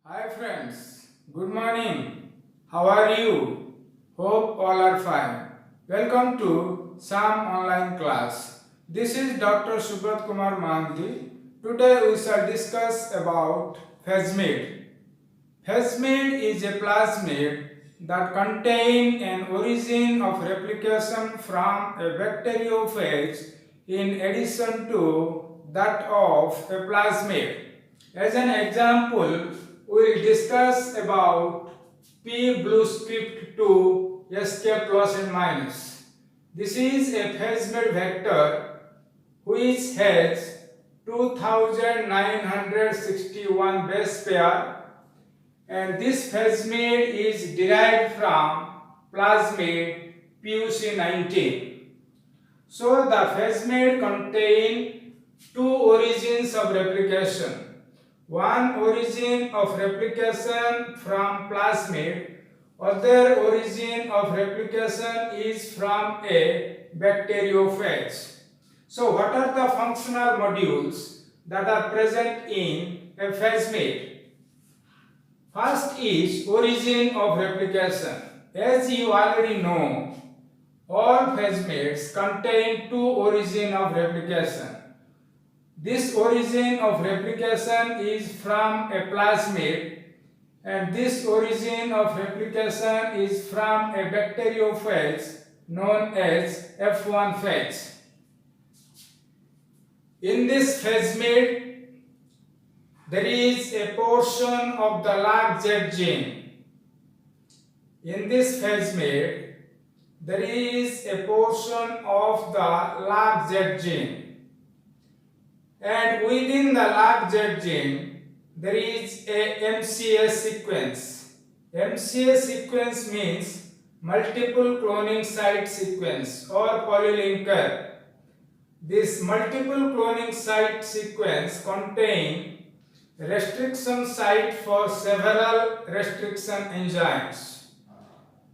Hi friends, good morning. How are you? Hope all are fine. Welcome to Sam online class. This is Dr. Subrat Kumar Mandhi. Today we shall discuss about Phasmid. Phasmid is a plasmid that contains an origin of replication from a bacteriophage in addition to that of a plasmid. As an example, we will discuss about P blue script 2 SK plus and minus. This is a Pgagemid vector which has 2961 base pair, and this Pgagemid is derived from plasmid PUC19. So the Pgagemid contain two origins of replication. One origin of replication from plasmid, other origin of replication is from a bacteriophage. So what are the functional modules that are present in a Pgagemid? First is origin of replication. As you already know, all Phagemids contain two origin of replication. This origin of replication is from a plasmid, and this origin of replication is from a bacteriophage known as F1 phage. In this Phagemid, there is a portion of the LAG-Z gene. In this Phagemid, there is a portion of the LAG-Z gene. And within the LAG-Z gene, there is a MCA sequence. MCA sequence means multiple cloning site sequence or polylinker. This multiple cloning site sequence contains restriction site for several restriction enzymes.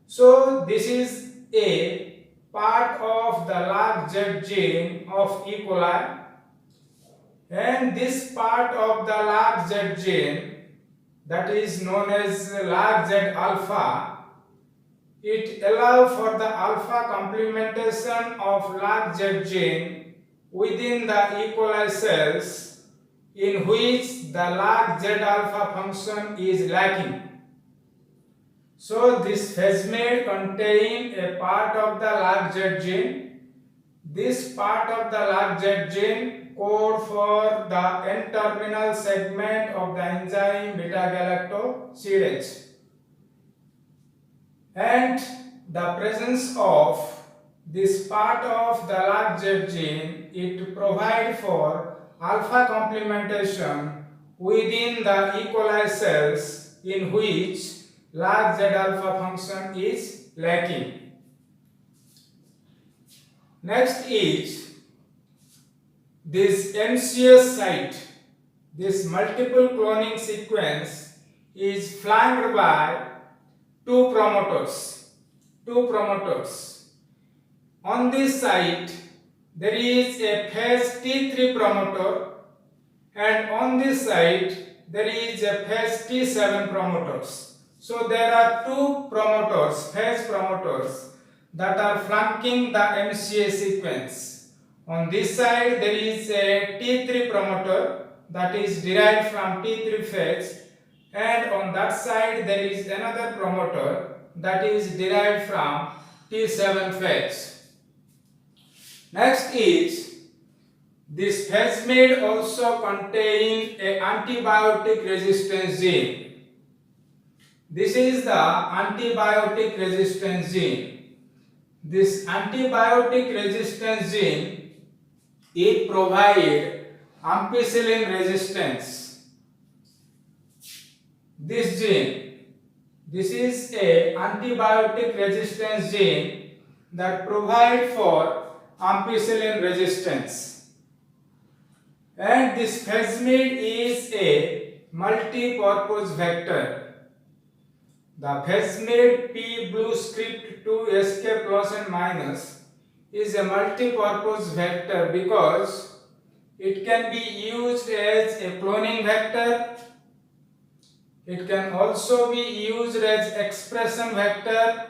So this is a part of the LAG-Z gene of E. coli. And this part of the LAG-Z gene, that is known as LAG-Z alpha, it allows for the alpha complementation of LAG-Z gene within the E. coli cells in which the LAG-Z alpha function is lacking. So this Phagemid contains a part of the LAG-Z gene. This part of the LAG-Z gene code for the N-terminal segment of the enzyme beta-galactosidase, and the presence of this part of the LAG-Z gene, it provides for alpha complementation within the E. coli cells in which LAG-Z alpha function is lacking. Next is this MCA site. This multiple cloning sequence is flanked by two promoters. On this site, there is a phase T3 promoter, and on this site, there is a phase T7 promoters. So there are two promoters, phase promoters, that are flanking the MCA sequence. On this side, there is a T3 promoter that is derived from T3 phase, and on that side, there is another promoter that is derived from T7 phase. Next is this Phagemid also contains a antibiotic resistance gene. This is the antibiotic resistance gene. This antibiotic resistance gene, it provides ampicillin resistance. This gene, this is a antibiotic resistance gene that provides for ampicillin resistance. And this Phagemid is a multi-purpose vector. The Phagemid P blue script 2 SK plus and minus is a multi-purpose vector because it can be used as a cloning vector, It can also be used as expression vector.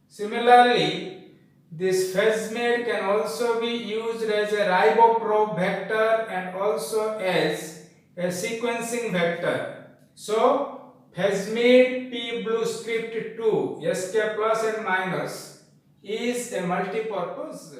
Similarly, this Phasemid can also be used as a riboprobe vector and also as a sequencing vector. So, Phasemid P blue script 2 SK plus and minus is a multi-purpose